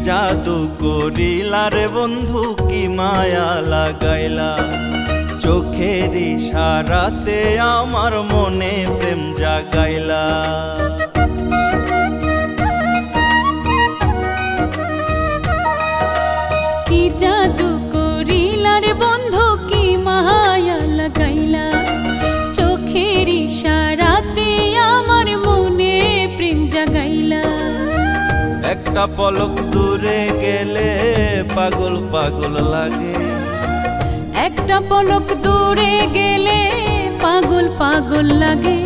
জাদু করিলা রে বন্ধু, কি মায়া লাগাইলা, চোখের ইশারাতে আমার মনে প্রেম জাগাইলা। কি জাদু করিলা রে বন্ধু, কি মায়া লাগাইলা, চোখের ইশারাতে আমার মনে প্রেম জাগাইলা। একটা পলক দূরে গেলে পাগল পাগল লাগে, একটা পলক দূরে গেলে পাগল পাগল লাগে।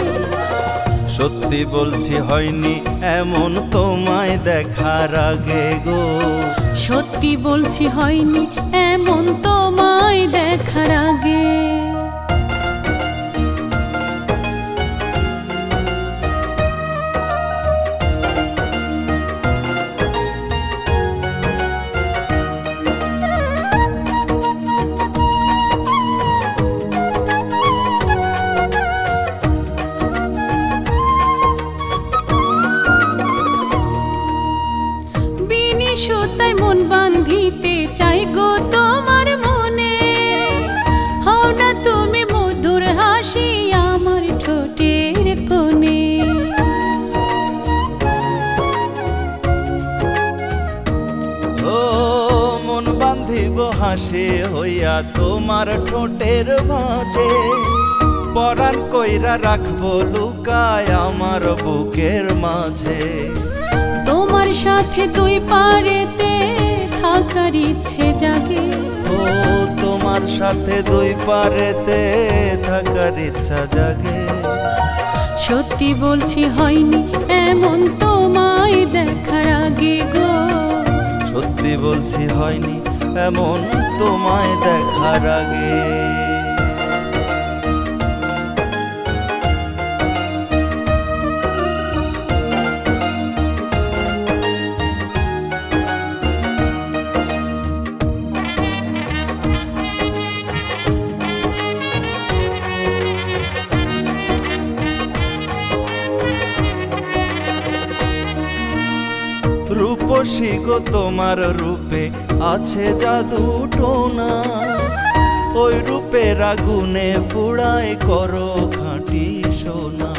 সত্যি বলছি হয়নি এমন তোমায় দেখার আগে গো, সত্যি বলছি হয়নি এমন তোমায় দেখার আগে। সুতায় মন বাঁধিতে চাই গো তোমার মনে, হও না তুমি মধুর হাসি আমার ঠোঁটের কোণে। ও মন বাঁধিব হাসি হইয়া তোমার ঠোঁটের মাঝে, পরাণ কইরা রাখবো লুকায় আমার বুকের মাঝে। তোমার সাথে দুই পারেতে থাকার ইচ্ছে জাগে, ও তোমার সাথে দুই পারেতে থাকার ইচ্ছা জাগে। সত্যি বলছি হয়নি এমন তোমায় দেখার আগে গো, সত্যি বলছি হয়নি এমন তোমায় দেখার আগে। রূপসী গো তোমার রূপে আছে জাদু টোনা, ওই রূপের আগুনে পুড়ায় করো খাঁটি সোনা।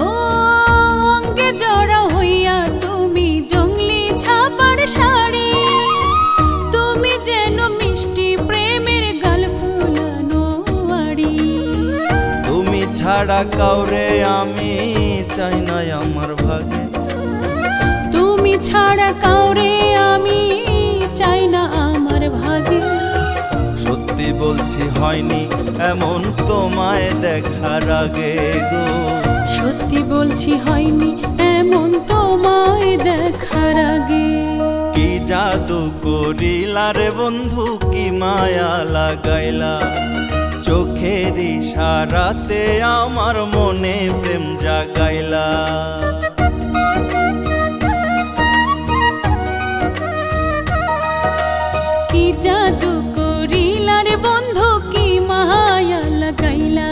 ও অঙ্গে জড়া হইয়া তুমি জঙ্গলি ছাপার শাড়ি, তুমি যেন মিষ্টি প্রেমের গাল ফুলানো বাড়ি। তুমি ছাড়া কাউরে আমি চাই না আমার ভাগে, তুমি ছাড়া কাউরে আমি চাই না আমার ভাগে। সত্যি বলছি হয়নি এমন তোমায় দেখার আগে গো, সত্যি বলছি হয়নি এমন তোমায় দেখার আগে। কি জাদু করিলা রে বন্ধু, কি মায়া লাগাইলা, চোখের ইশারাতে আমার মনে প্রেম জাগাইলা। কি জাদু করিলা রে বন্ধু, কি মায়া লাগাইলা,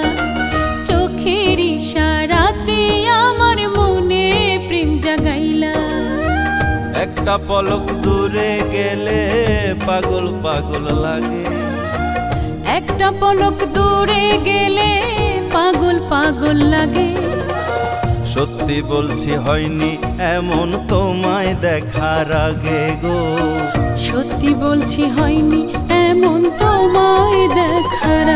চোখের ইশারাতে আমার মনে প্রেম জাগাইলা। একটা পলক দূরে গেলে পাগল পাগল লাগে, একটা পলক দূরে গেলে পাগল পাগল লাগে। সত্যি বলছি হয়নি এমন তোমায় দেখার আগে গো, সত্যি বলছি হয়নি এমন তোমায় দেখার